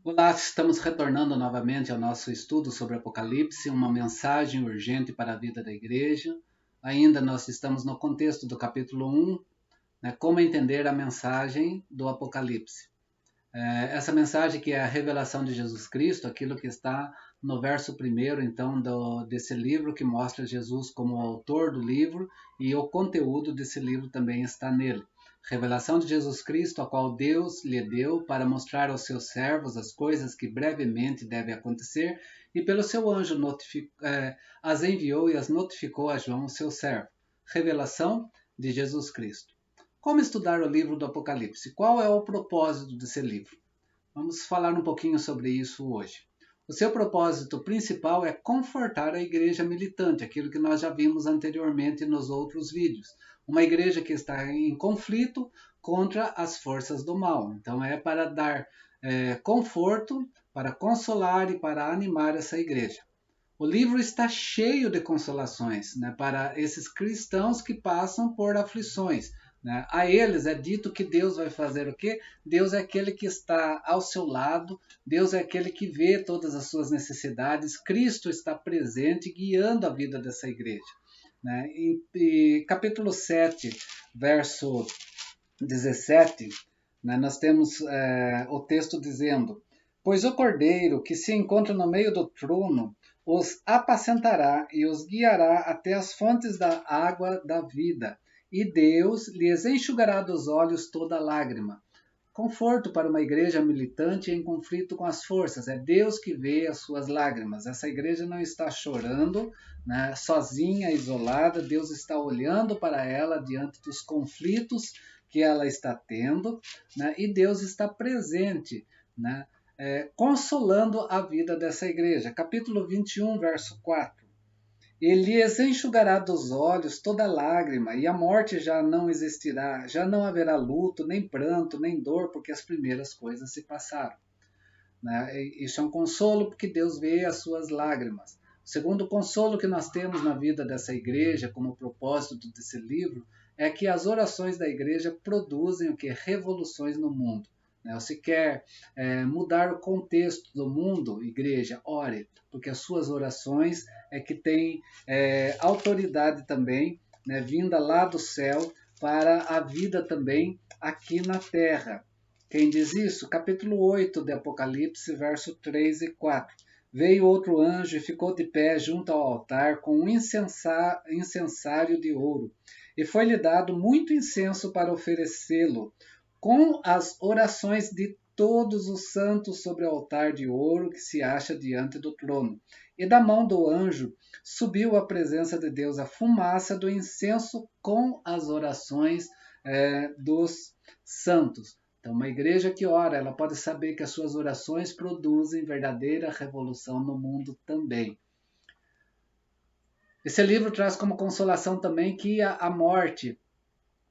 Olá, estamos retornando novamente ao nosso estudo sobre Apocalipse, uma mensagem urgente para a vida da igreja. Ainda nós estamos no contexto do capítulo 1, né, como entender a mensagem do Apocalipse. Essa mensagem que é a revelação de Jesus Cristo, aquilo que está no verso primeiro, então, desse livro, que mostra Jesus como o autor do livro, e o conteúdo desse livro também está nele. Revelação de Jesus Cristo, a qual Deus lhe deu para mostrar aos seus servos as coisas que brevemente devem acontecer, e pelo seu anjo as enviou e as notificou a João, seu servo. Revelação de Jesus Cristo. Como estudar o livro do Apocalipse? Qual é o propósito desse livro? Vamos falar um pouquinho sobre isso hoje. O seu propósito principal é confortar a igreja militante, aquilo que nós já vimos anteriormente nos outros vídeos. Uma igreja que está em conflito contra as forças do mal. Então é para dar conforto, para consolar e para animar essa igreja. O livro está cheio de consolações, né, para esses cristãos que passam por aflições. Né? A eles é dito que Deus vai fazer o quê? Deus é aquele que está ao seu lado, Deus é aquele que vê todas as suas necessidades, Cristo está presente guiando a vida dessa igreja. Né? Em capítulo 7, verso 17, né, nós temos o texto dizendo: Pois o cordeiro que se encontra no meio do trono os apacentará e os guiará até as fontes da água da vida, e Deus lhes enxugará dos olhos toda lágrima. Conforto para uma igreja militante em conflito com as forças. É Deus que vê as suas lágrimas. Essa igreja não está chorando, né, sozinha, isolada. Deus está olhando para ela diante dos conflitos que ela está tendo, né, e Deus está presente, né, consolando a vida dessa igreja. Capítulo 21, verso 4. Ele lhes enxugará dos olhos toda lágrima, e a morte já não existirá, já não haverá luto, nem pranto, nem dor, porque as primeiras coisas se passaram. Né? Isso é um consolo porque Deus vê as suas lágrimas. O segundo consolo que nós temos na vida dessa igreja, como propósito desse livro, é que as orações da igreja produzem o que? Revoluções no mundo. Né? Se quer mudar o contexto do mundo, igreja, ore, porque as suas orações é que têm autoridade também, né, vinda lá do céu para a vida também aqui na terra. Quem diz isso? Capítulo 8 de Apocalipse, verso 3 e 4. Veio outro anjo e ficou de pé junto ao altar com um incensário de ouro, e foi-lhe dado muito incenso para oferecê-lo, com as orações de todos os santos sobre o altar de ouro que se acha diante do trono. E da mão do anjo subiu à presença de Deus a fumaça do incenso com as orações dos santos. Então, uma igreja que ora, ela pode saber que as suas orações produzem verdadeira revolução no mundo também. Esse livro traz como consolação também que a morte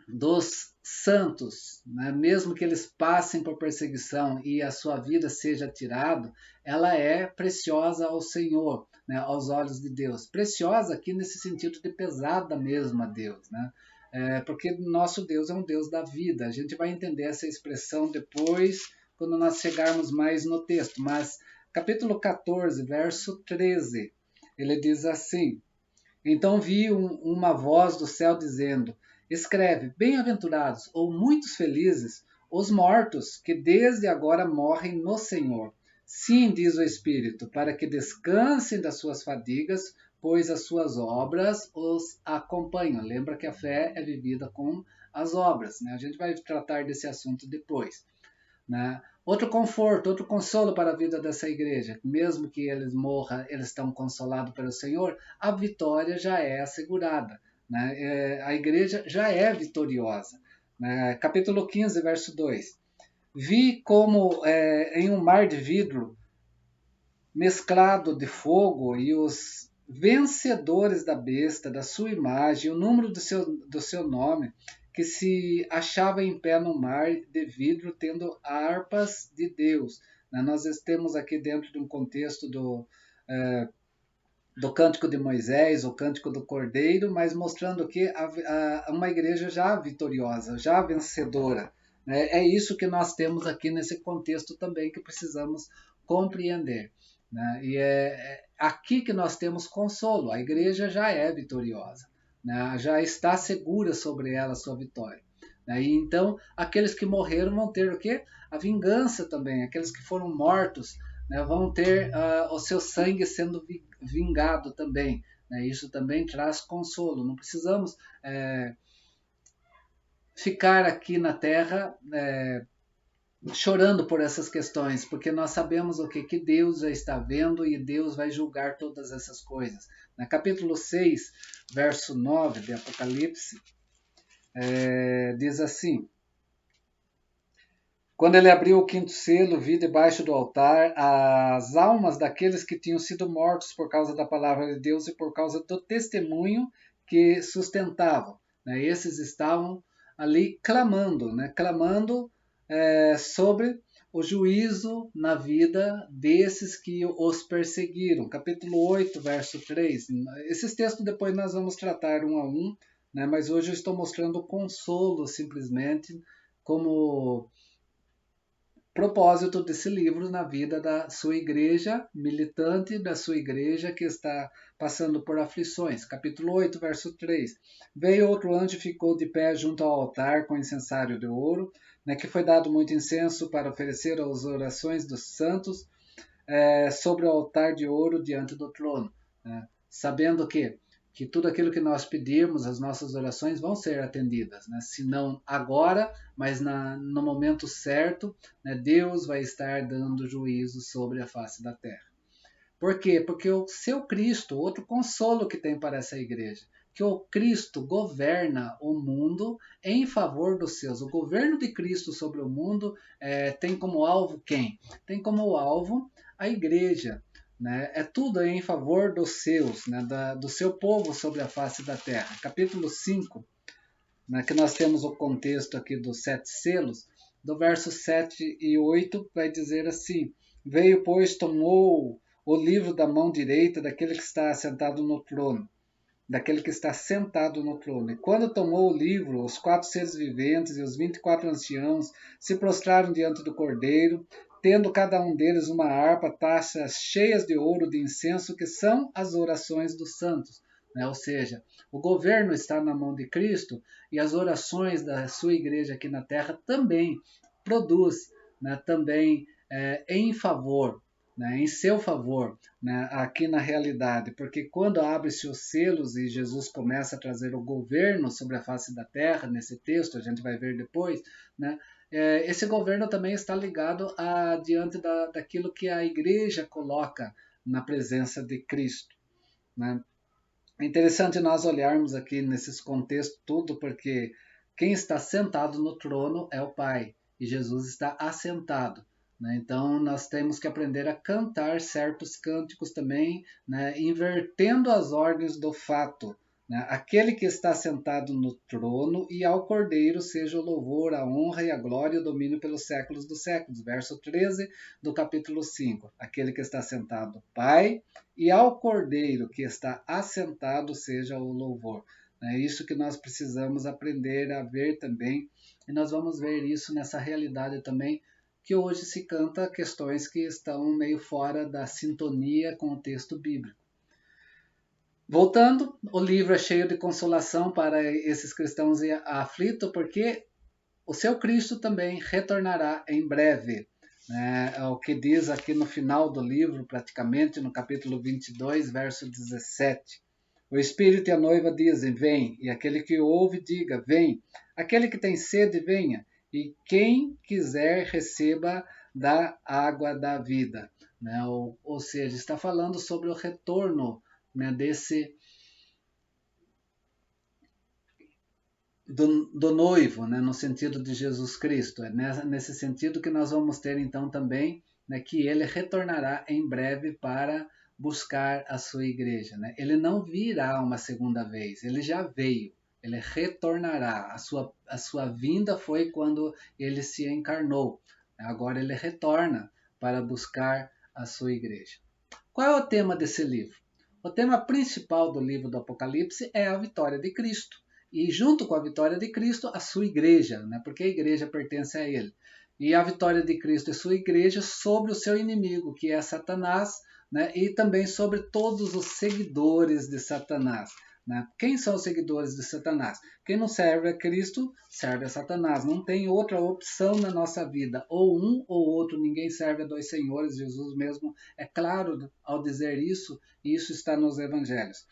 dos santos, né, mesmo que eles passem por perseguição e a sua vida seja tirada, ela é preciosa ao Senhor, né, aos olhos de Deus. Preciosa aqui nesse sentido de pesada mesmo a Deus, né? Porque nosso Deus é um Deus da vida. A gente vai entender essa expressão depois, quando nós chegarmos mais no texto. Mas capítulo 14, verso 13, ele diz assim: Então vi uma voz do céu dizendo: Escreve, bem-aventurados ou muitos felizes os mortos que desde agora morrem no Senhor. Sim, diz o Espírito, para que descansem das suas fadigas, pois as suas obras os acompanham. Lembra que a fé é vivida com as obras, né? A gente vai tratar desse assunto depois. Né? Outro conforto, outro consolo para a vida dessa igreja, mesmo que eles morram, eles estão consolados pelo Senhor, a vitória já é assegurada. Né? A igreja já é vitoriosa. Né? Capítulo 15, verso 2. Vi como em um mar de vidro mesclado de fogo e os vencedores da besta, da sua imagem, o número do seu nome, que se achava em pé no mar de vidro, tendo harpas de Deus. Nós temos aqui dentro de um contexto do Cântico de Moisés, o Cântico do Cordeiro, mas mostrando que uma igreja já vitoriosa, já vencedora. É isso que nós temos aqui nesse contexto também que precisamos compreender. Né? E é aqui que nós temos consolo. A igreja já é vitoriosa, né? Já está segura sobre ela a sua vitória. Né? E então, aqueles que morreram vão ter o quê? A vingança também. Aqueles que foram mortos, né, vão ter o seu sangue sendo vingado também. Né? Isso também traz consolo. Não precisamos ficar aqui na Terra chorando por essas questões, porque nós sabemos o que Deus já está vendo e Deus vai julgar todas essas coisas. No capítulo 6, verso 9 de Apocalipse, diz assim: quando ele abriu o quinto selo, vi debaixo do altar as almas daqueles que tinham sido mortos por causa da palavra de Deus e por causa do testemunho que sustentavam. Né? Esses estavam ali clamando, né? Clamando sobre o juízo na vida desses que os perseguiram. Capítulo 8, verso 3. Esses textos depois nós vamos tratar um a um, né? Mas hoje eu estou mostrando o consolo simplesmente como propósito desse livro na vida da sua igreja, militante da sua igreja que está passando por aflições. Capítulo 8, verso 3. Veio outro anjo e ficou de pé junto ao altar com incensário de ouro, né, que foi dado muito incenso para oferecer as orações dos santos sobre o altar de ouro diante do trono. Né, sabendo que tudo aquilo que nós pedirmos, as nossas orações vão ser atendidas, né? Se não agora, mas no momento certo, né, Deus vai estar dando juízo sobre a face da terra. Por quê? Porque o seu Cristo, outro consolo que tem para essa igreja, que o Cristo governa o mundo em favor dos seus. O governo de Cristo sobre o mundo tem como alvo quem? Tem como alvo a igreja. Né? É tudo em favor dos seus, né? Do seu povo sobre a face da terra. Capítulo 5, né? Que nós temos o contexto aqui dos 7 selos, do verso 7 e 8 vai dizer assim: veio, pois, tomou o livro da mão direita daquele que está sentado no trono, daquele que está sentado no trono. E quando tomou o livro, os 4 seres viventes e os 24 anciãos se prostraram diante do Cordeiro, tendo cada um deles uma harpa, taças cheias de ouro de incenso, que são as orações dos santos. Né? Ou seja, o governo está na mão de Cristo e as orações da sua igreja aqui na terra também produz, né, também em favor, né, em seu favor, né, aqui na realidade, porque quando abre-se os selos e Jesus começa a trazer o governo sobre a face da terra, nesse texto, a gente vai ver depois, né, esse governo também está ligado diante daquilo que a igreja coloca na presença de Cristo. Né. É interessante nós olharmos aqui nesses contextos tudo, porque quem está sentado no trono é o Pai, e Jesus está assentado. Né? Então nós temos que aprender a cantar certos cânticos também, né? Invertendo as ordens do fato. Né? Aquele que está sentado no trono e ao Cordeiro seja o louvor, a honra e a glória e o domínio pelos séculos dos séculos. Verso 13 do capítulo 5. Aquele que está sentado, Pai, e ao Cordeiro que está assentado seja o louvor. É isso que nós precisamos aprender a ver também, e nós vamos ver isso nessa realidade também, que hoje se canta questões que estão meio fora da sintonia com o texto bíblico. Voltando, o livro é cheio de consolação para esses cristãos aflitos, porque o seu Cristo também retornará em breve. É o que diz aqui no final do livro, praticamente, no capítulo 22, verso 17. O Espírito e a noiva dizem, vem, e aquele que ouve, diga, vem. Aquele que tem sede, venha, e quem quiser, receba da água da vida. Né? Ou seja, está falando sobre o retorno, né, do noivo, né, no sentido de Jesus Cristo. É nesse sentido que nós vamos ter então também, né, que ele retornará em breve para buscar a sua igreja. Né? Ele não virá uma segunda vez, ele já veio, ele retornará. A sua vinda foi quando ele se encarnou. Agora ele retorna para buscar a sua igreja. Qual é o tema desse livro? O tema principal do livro do Apocalipse é a vitória de Cristo. e junto com a vitória de Cristo, a sua igreja, né? Porque a igreja pertence a ele. E a vitória de Cristo e sua igreja sobre o seu inimigo, que é Satanás, né? E também sobre todos os seguidores de Satanás. Né? Quem são os seguidores de Satanás? Quem não serve a Cristo, serve a Satanás. Não tem outra opção na nossa vida. Ou um ou outro. Ninguém serve a dois senhores. Jesus mesmo é claro ao dizer isso, e isso está nos evangelhos.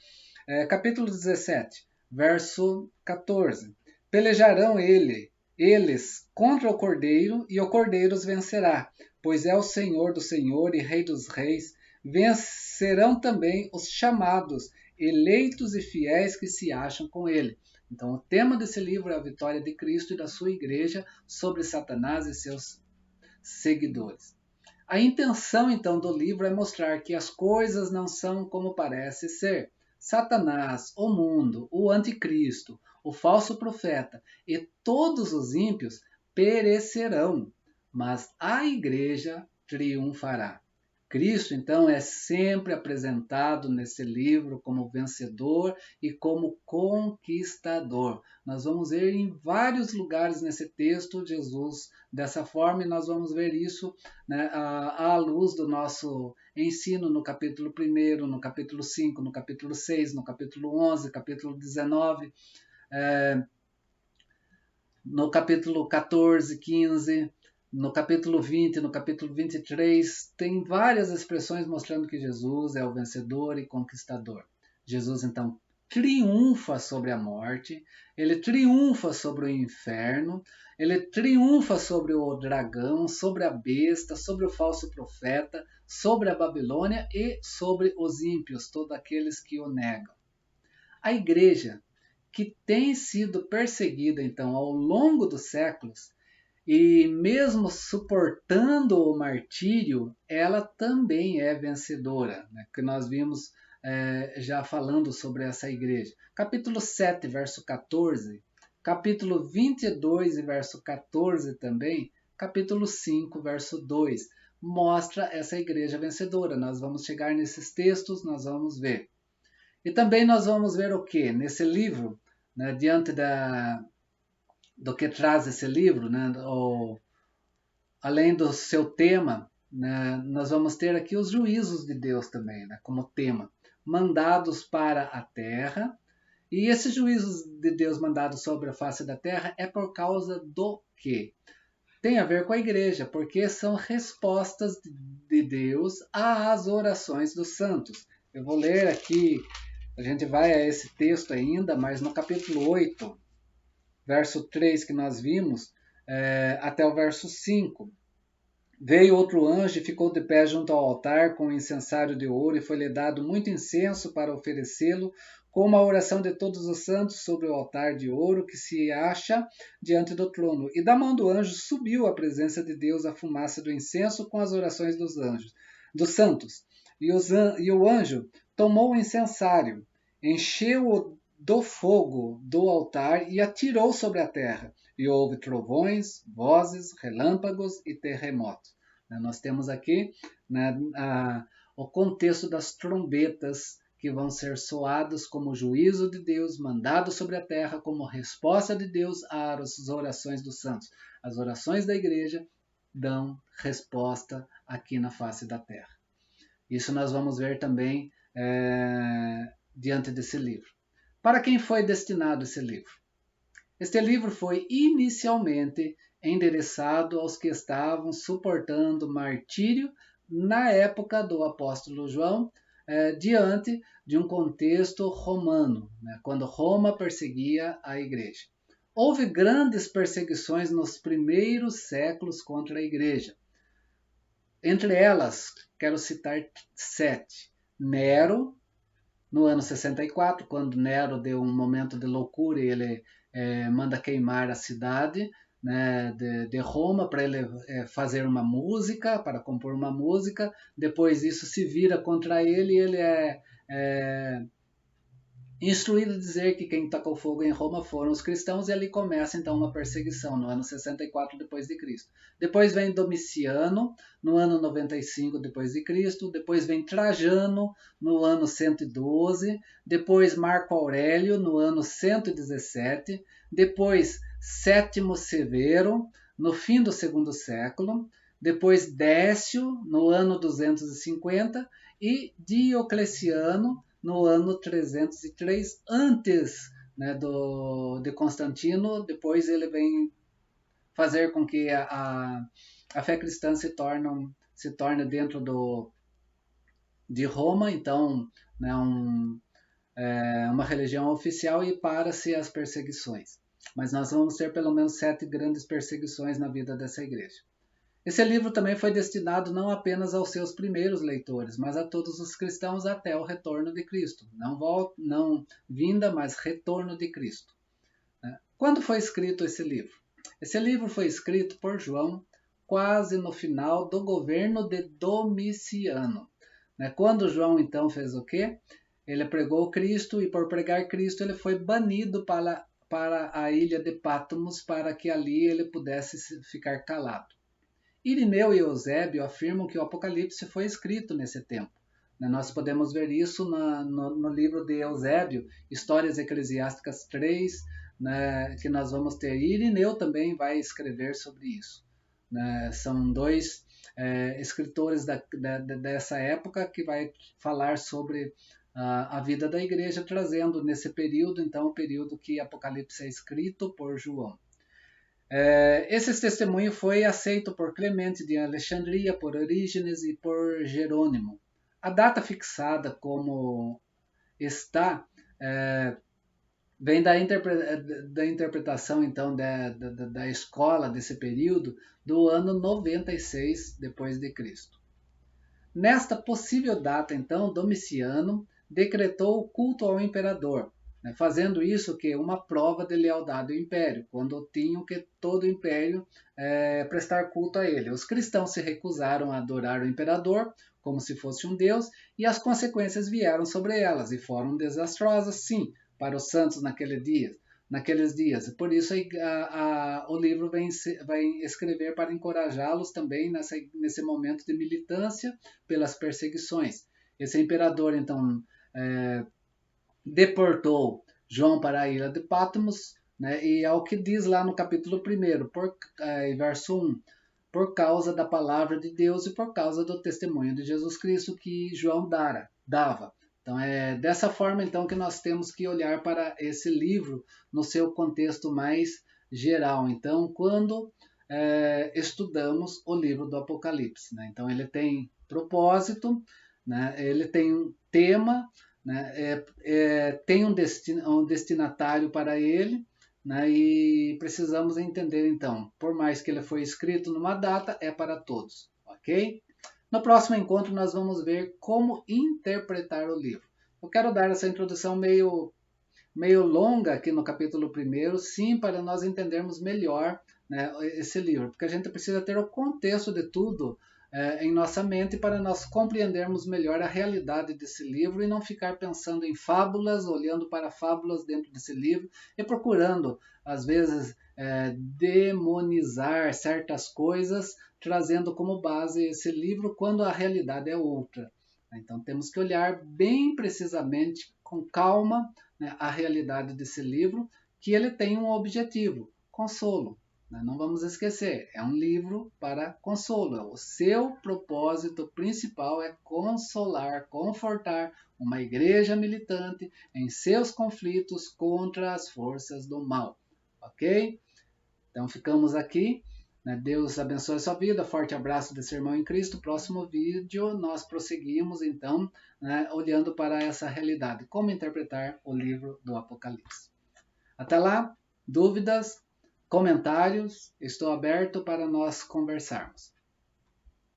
Capítulo 17, verso 14. Pelejarão eles contra o Cordeiro, e o Cordeiro os vencerá, pois é o Senhor do Senhor e Rei dos Reis. Vencerão também os chamados, eleitos e fiéis que se acham com ele. Então, o tema desse livro é a vitória de Cristo e da sua igreja sobre Satanás e seus seguidores. A intenção, então, do livro é mostrar que as coisas não são como parece ser. Satanás, o mundo, o anticristo, o falso profeta e todos os ímpios perecerão, mas a igreja triunfará. Cristo, então, é sempre apresentado nesse livro como vencedor e como conquistador. Nós vamos ver em vários lugares nesse texto Jesus dessa forma, e nós vamos ver isso, né, à luz do nosso ensino no capítulo 1, no capítulo 5, no capítulo 6, no capítulo 11, capítulo 19, no capítulo 14, 15... No capítulo 20, no capítulo 23, tem várias expressões mostrando que Jesus é o vencedor e conquistador. Jesus, então, triunfa sobre a morte, ele triunfa sobre o inferno, ele triunfa sobre o dragão, sobre a besta, sobre o falso profeta, sobre a Babilônia e sobre os ímpios, todos aqueles que o negam. A igreja, que tem sido perseguida, então, ao longo dos séculos, e mesmo suportando o martírio, ela também é vencedora, né? Que nós vimos já falando sobre essa igreja. Capítulo 7, verso 14, capítulo 22, verso 14 também, capítulo 5, verso 2, mostra essa igreja vencedora. Nós vamos chegar nesses textos, nós vamos ver. E também nós vamos ver o que? Nesse livro, né, diante do que traz esse livro, né? Além do seu tema, né? Nós vamos ter aqui os juízos de Deus também, né? Como tema, mandados para a terra. E esses juízos de Deus mandados sobre a face da terra é por causa do quê? Tem a ver com a igreja, porque são respostas de Deus às orações dos santos. Eu vou ler aqui, a gente vai a esse texto ainda, mas no capítulo 8, verso 3 que nós vimos, até o verso 5. Veio outro anjo e ficou de pé junto ao altar com um incensário de ouro, e foi-lhe dado muito incenso para oferecê-lo, como a oração de todos os santos sobre o altar de ouro que se acha diante do trono. E da mão do anjo subiu à presença de Deus a fumaça do incenso com as orações dos anjos, dos santos. E o anjo tomou o incensário, encheu-o do fogo do altar e atirou sobre a terra. E houve trovões, vozes, relâmpagos e terremotos. Nós temos aqui, né, o contexto das trombetas que vão ser soadas como juízo de Deus, mandado sobre a terra como resposta de Deus às orações dos santos. As orações da igreja dão resposta aqui na face da terra. Isso nós vamos ver também diante desse livro. Para quem foi destinado esse livro? Este livro foi inicialmente endereçado aos que estavam suportando martírio na época do apóstolo João, diante de um contexto romano, né, quando Roma perseguia a igreja. Houve grandes perseguições nos primeiros séculos contra a igreja. Entre elas, quero citar 7. Nero, no ano 64, quando Nero deu um momento de loucura e ele manda queimar a cidade, né, de Roma para ele fazer uma música, para compor uma música. Depois isso se vira contra ele e ele é instruído a dizer que quem tacou fogo em Roma foram os cristãos, e ali começa então uma perseguição, no ano 64 depois de Cristo. Depois vem Domiciano, no ano 95 depois de Cristo, depois vem Trajano, no ano 112, depois Marco Aurélio, no ano 117, depois Sétimo Severo, no fim do segundo século, depois Décio, no ano 250, e Diocleciano, no ano 303 antes, né, de Constantino. Depois ele vem fazer com que a fé cristã se torne dentro de Roma, então, né, uma religião oficial, e para-se as perseguições. Mas nós vamos ter pelo menos 7 grandes perseguições na vida dessa igreja. Esse livro também foi destinado não apenas aos seus primeiros leitores, mas a todos os cristãos até o retorno de Cristo. Não vinda, mas retorno de Cristo. Quando foi escrito esse livro? Esse livro foi escrito por João quase no final do governo de Domiciano. Quando João então fez o quê? Ele pregou Cristo, e por pregar Cristo ele foi banido para a ilha de Patmos, para que ali ele pudesse ficar calado. Irineu e Eusébio afirmam que o Apocalipse foi escrito nesse tempo. Nós podemos ver isso no livro de Eusébio, Histórias Eclesiásticas 3, que nós vamos ter. E Irineu também vai escrever sobre isso. São dois escritores dessa época que vai falar sobre a vida da igreja, trazendo nesse período, então, o período que Apocalipse é escrito por João. Esse testemunho foi aceito por Clemente de Alexandria, por Orígenes e por Jerônimo. A data fixada como está vem da interpretação então da escola desse período, do ano 96 depois de Cristo. Nesta possível data, então, Domiciano decretou o culto ao imperador, fazendo isso que uma prova de lealdade ao império, quando tinham que todo o império prestar culto a ele. Os cristãos se recusaram a adorar o imperador como se fosse um deus, e as consequências vieram sobre elas, e foram desastrosas, sim, para os santos naqueles dias. Por isso o livro vai escrever para encorajá-los também nesse momento de militância pelas perseguições. Esse imperador, então, deportou João para a ilha de Patmos, e ao que diz lá no capítulo 1, verso 1, por causa da palavra de Deus e por causa do testemunho de Jesus Cristo que João dava. Então é dessa forma então que nós temos que olhar para esse livro no seu contexto mais geral. Então, quando estudamos o livro do Apocalipse, então ele tem propósito, ele tem um tema, tem um destinatário para ele, e precisamos entender então, por mais que ele foi escrito numa data, é para todos, ok? No próximo encontro nós vamos ver como interpretar o livro. Eu quero dar essa introdução meio longa aqui no capítulo 1, sim, para nós entendermos melhor esse livro, porque a gente precisa ter o contexto de tudo em nossa mente para nós compreendermos melhor a realidade desse livro e não ficar pensando em fábulas, olhando para fábulas dentro desse livro e procurando, às vezes, demonizar certas coisas, trazendo como base esse livro quando a realidade é outra. Então temos que olhar bem precisamente, com calma, a realidade desse livro, que ele tem um objetivo: consolo. Não vamos esquecer, é um livro para consolo. O seu propósito principal é consolar, confortar uma igreja militante em seus conflitos contra as forças do mal. Ok? Então ficamos aqui. Deus abençoe a sua vida. Forte abraço desse irmão em Cristo. Próximo vídeo nós prosseguimos então, olhando para essa realidade. Como interpretar o livro do Apocalipse. Até lá, dúvidas, comentários, estou aberto para nós conversarmos.